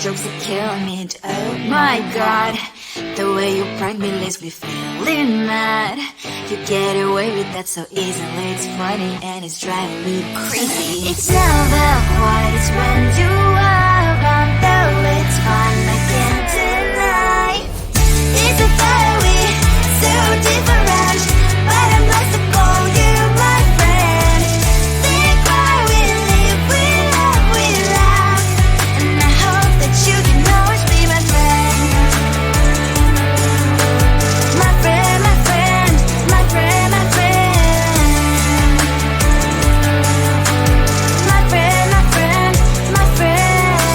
jokes that kill me. Oh my god, the way you prank me leaves me feeling mad. You get away with that so easily. It's funny and it's driving me crazy. It's never quite, it's when you are around, though it's fun, I can't deny. It's a fire we so different, but I'm lost to call you my friend. Think why we live, we love, and I hope that you can always be my friend. My friend, my friend, my friend, my friend. My friend, my friend, my friend.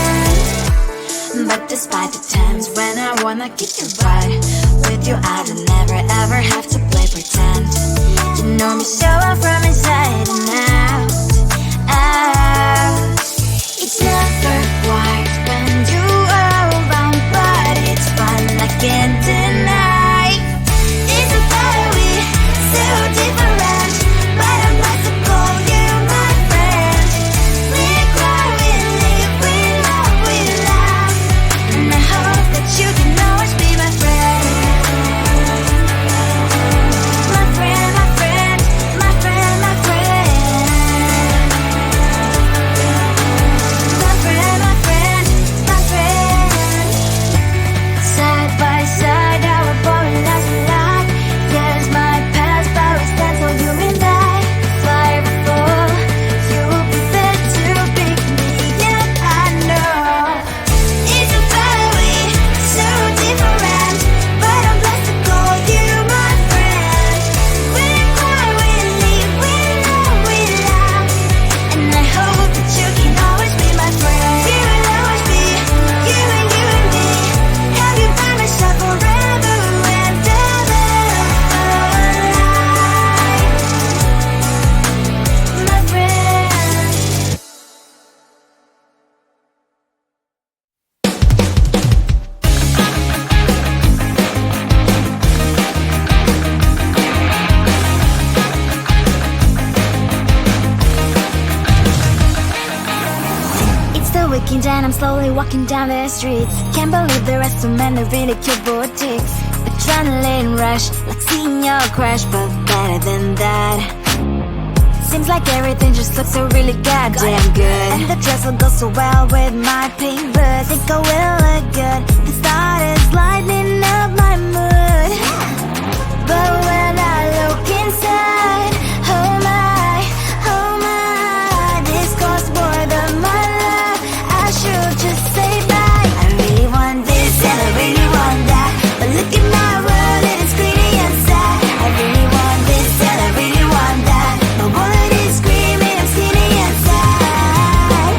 But despite the times when I wanna kick your butt, with you I don't never ever have to play pretend. You know me so well from inside and out, out. It's never quite when you are around, but it's fun, I can't deny. It's a fire we so different, but I must call you my friend. We cry, we live, we love, and I hope that you can always be my friend. My friend, my friend, my friend, my friend. My friend, my friend, my friend. Side by side, our body lies a lot. Yes, my past, but we stand so you and I. Fly before you will be there to pick me up, I know. It's a fire we so different, but I'm blessed to call you my friend. We cry, we live, we love, and I hope that you can always be my friend. You will always be, you and me. Have you by my side forever and ever. My friend. It's the weekend and I'm slowly walking down the streets. Can't believe there are so many really cute boutiques. Adrenaline rush, like seeing your crush, but better than that. Seems like everything just looks so really goddamn good, and the dress will go so well with my pink boots. Think I will look good, the start is lighting up my mood. But when I look inside, oh my, this costs more than my love. I should just say bye. I really want this and I really want that, but look at my world, it is pretty and sad. I really want this and I really want that, my wallet is screaming, I'm skinny and sad.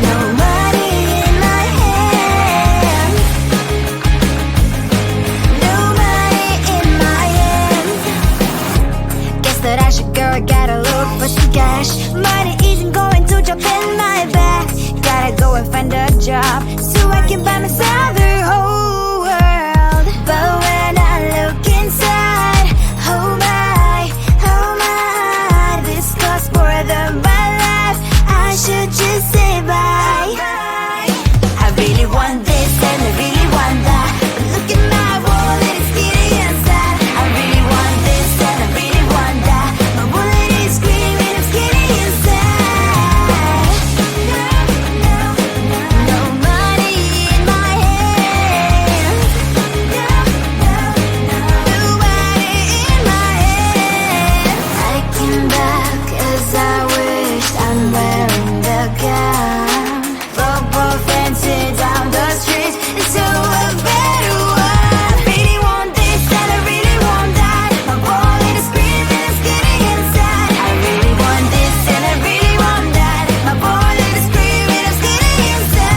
No money in my hand, no money in my hand. Guess that I should go, gotta look for some cash. Money isn't going to jump in my back. Gotta go and find a job so I can buy myself the whole world. But when I look inside, oh my, this costs more than my life. I should just say bye. I really want this and I really want that, but look at my wallet, it's skinny and sad. I really want this and I really want that, my wallet is screaming, I'm skinny and sad. No money in my hand, no money in my hand. I came back as I wished, I'm wearing the gown. Robo fancy down the streets, it's so a better one. I really want this and I really want that, my wallet is screaming, I'm skinny inside. I really want this and I really want that, my wallet is screaming, I'm skinny inside.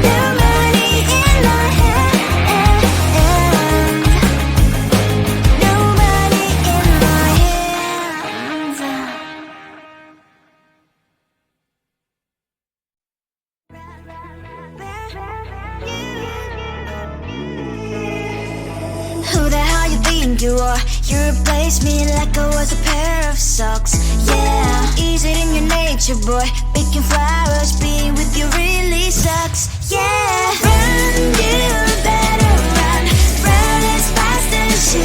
No money in my hand, no money in my hands. Who the hell you think you are? You replaced me like I was a pair of socks. Yeah, is it in your name? with your boy, picking flowers, being with you really sucks. Yeah, run, you better run, run as fast as you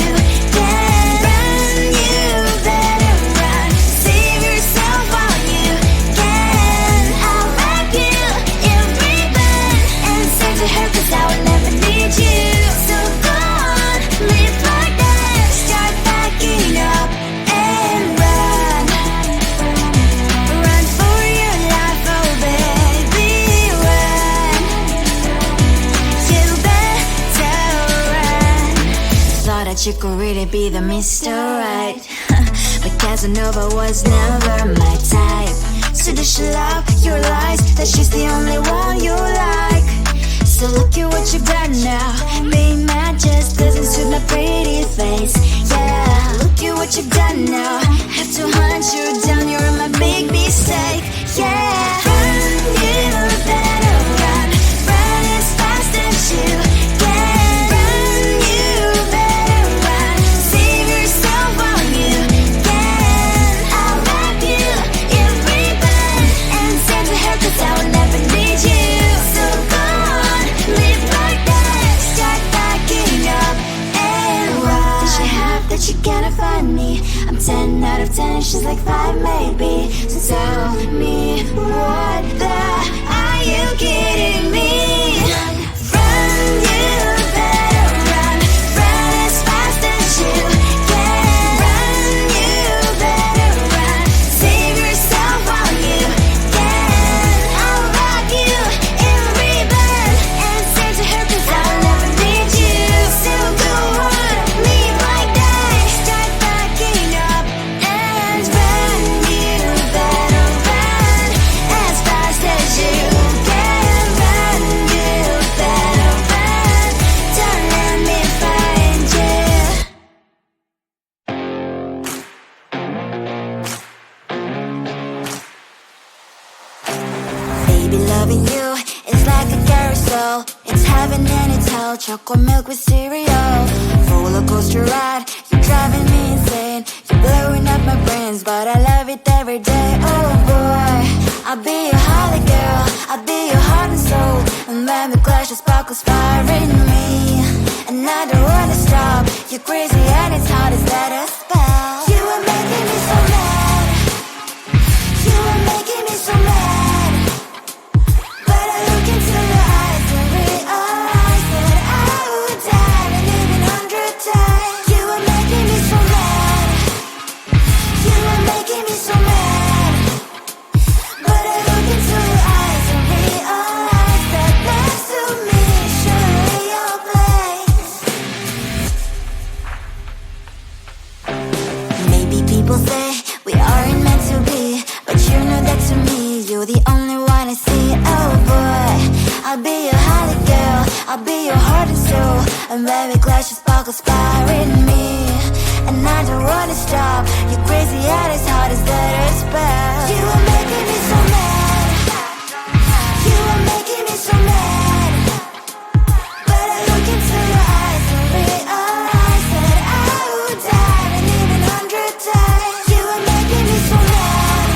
can. Run, you better run, save yourself while you can. I'll wrap you in ribbon and send to her, 'cause I will never need you. So go on, live like that, start backing up and run. Run for your life, oh baby, run. You better run. Thought that you could really be the Mr. Right, but Casanova was never my type. So does she love your lies, that she's the only one you like? So look at what you've done now. Being mad just doesn't suit my pretty face. Yeah, look at what you've done now. Have to hunt you down, you're my big mistake. Yeah, run, you better run, run as fast as you can. Run, you better run, save yourself while you can. I'll wrap you in ribbon and send to her, 'cause I will never need you. So go on, live like that, start backing up and run. Does she have that you cannot find me? I'm 10 out of 10, she's like 5 maybe. So tell me, what the, are you kidding me? Run, you better run, run as fast as you can. Run, you better run, save yourself while you can. I'll wrap you in ribbon and send to her, 'cause I will never need you. So go on, live like that, start backing up and run. You better run as fast as you can. Run, you better run, don't let me find you. Baby, loving you is like a carousel. It's heaven and it's hell, chocolate milk with cereal. Roller coaster ride, you're driving me insane. You're blowing up my brains, but I love it every day. Oh boy, I'll be your holly girl, I'll be your heart and soul. And when the clash of sparkles fire in me, and I don't wanna stop. You're crazy and it's hard as that a spell. You are making me so mad, you are making me so mad. But I look into your eyes and realize that I would die and even 100 times. You are making me so mad, you are making me so mad. But I look into your eyes and realize that next to me is surely your place. Maybe people say we aren't meant to be, but you know that to me, you're the only one I see. Oh boy, I'll be your holly girl, I'll be your heart and soul. And baby, clash of sparkles fire in me, and I don't wanna stop. You're crazy and as hard as that a spell. You are making me so mad, you are making me so mad. But I look into your eyes and realize that I would die and even 100 times. You are making me so mad,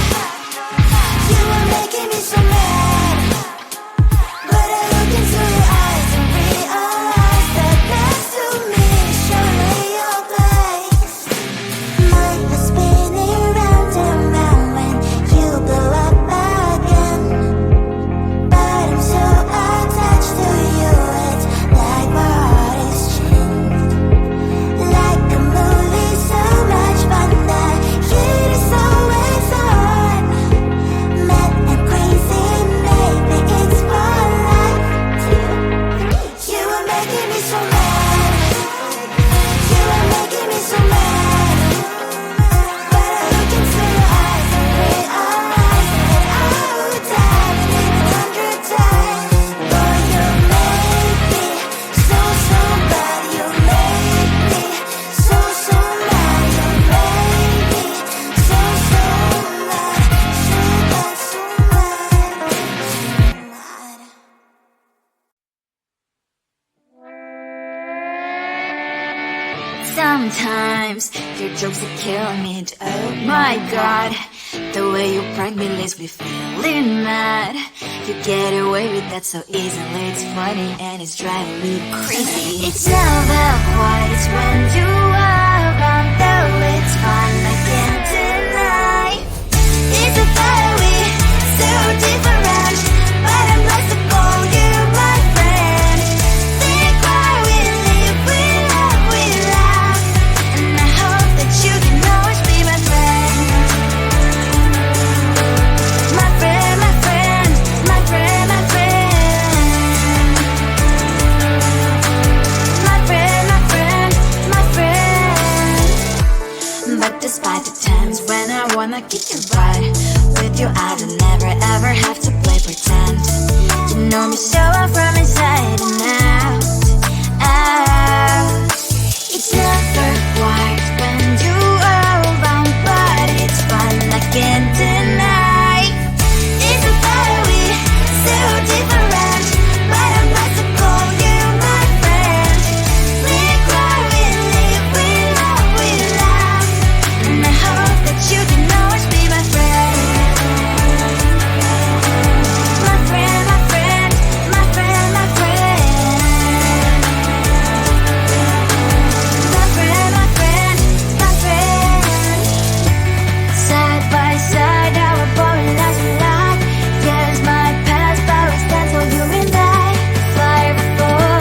you are making me so mad. But I look into your eyes and realize that next to me is surely your place. My heart's spinning round and round when you blow up my times. Your jokes are killing me. Oh my god, the way you prank me leaves me feeling mad. You get away with that so easily. It's funny and it's driving me crazy. It's never quite, it's when you are around, though it's fun, I can't deny. It's a very so different, but I'm blessed to call you my friend. Think why we live, we love, we laugh, and I hope that you can always be my friend. My friend, my friend, my friend, my friend. My friend, my friend, my friend. But despite the times when I wanna kick your butt, with you I don't never ever have to play pretend. You know me so well from inside and out, out. It's never quite when you are around, but it's fun, I can't deny. It's a very so different, but I'm about to call you my friend. We cry, we live, we love, we laugh, and I hope that you can always be my friend. My friend, my friend, my friend, my friend. My friend, my friend, my friend. Side by side, our boring lives we like. Yes, my past, but we stand so you and I. Fly before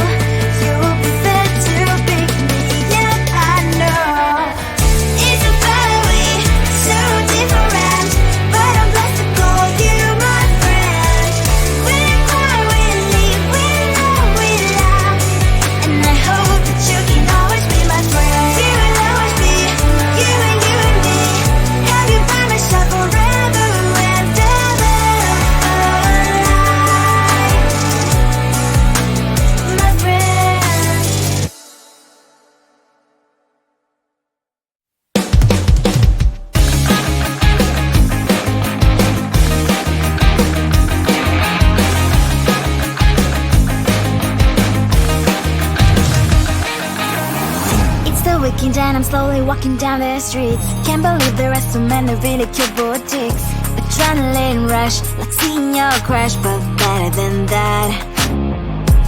you will be there to pick me up, I know. It's a very so different, but I'm blessed to call you my friend. We cry, we live, we love, we laugh, and I hope that you can always be my friend. We will always be you and me. Have you by my side forever and ever. My friend. It's the weekend and I'm slowly walking down the streets. Can't believe there are so many really cute boutiques. Adrenaline rush, like seeing your crush, but better than that.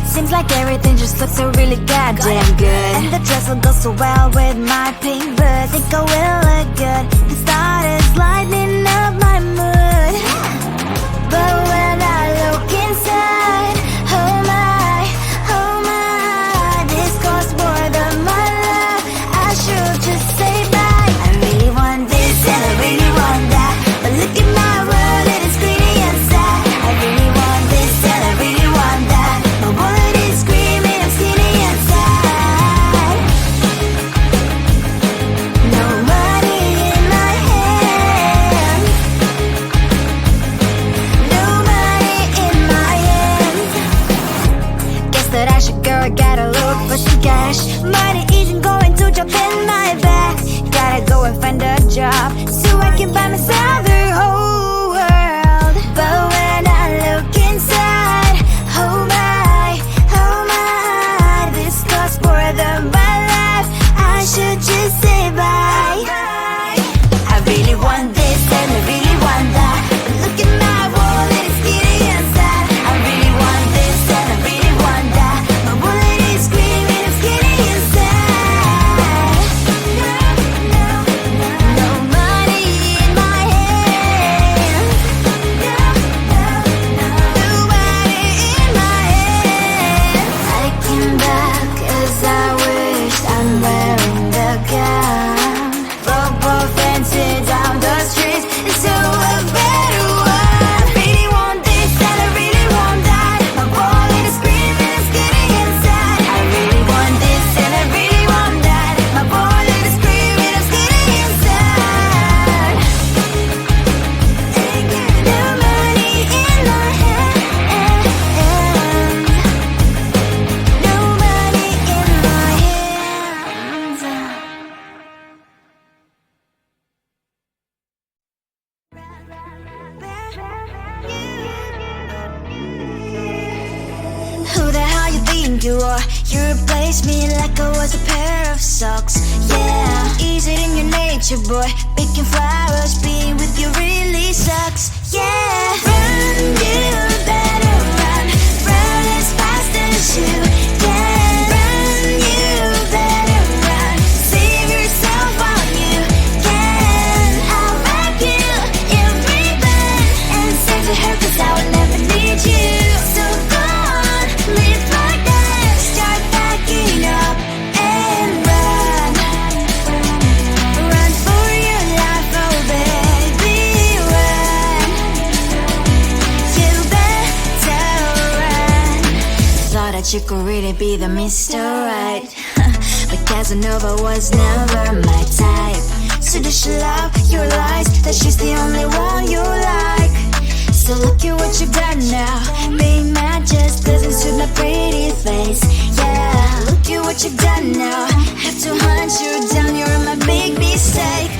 Seems like everything just looks so really goddamn good, and the dress will go so well with my pink boots. Think I will look good. The start is lighting up my mood. But when I look inside, oh my, this costs more than my love. I should just say bye. I really want this and I really want that, but look at my world, it is pretty and sad. I really want this and I really want that. My wallet is screaming, I'm skinny and sad. No money in my hand, no money in my hand. Guess that I should go, I gotta look for some cash. Money isn't going to jump in my back. Gotta go and find a job so I can buy myself the whole world. But when I look inside, oh my, this costs more than my life. I should just say bye. I really want this and I really want that, but look at my wallet, it's skinny and sad. I really want this and I really want that. My wallet is screaming, I'm skinny and sad. No money in my hand. you are. You replaced me like I was a pair of socks. Yeah, is it in your nature, boy? Picking flowers, being with you really sucks. Yeah, run, you better run. Run as fast as you can. Run, you better run. Save yourself while you can. I'll wrap you in ribbon and save to her, 'cause I will never need you. So go on, live like that. Start packing up and run. Run for your life, oh baby, run. You better run. Thought that you could really be the Mr. Right, but Casanova was never my type. So does she love your lies, that she's the only one you like? So look at what you've done now. Being mad just doesn't suit my pretty face. Yeah, look at what you've done now. Have to hunt you down, you're my big mistake.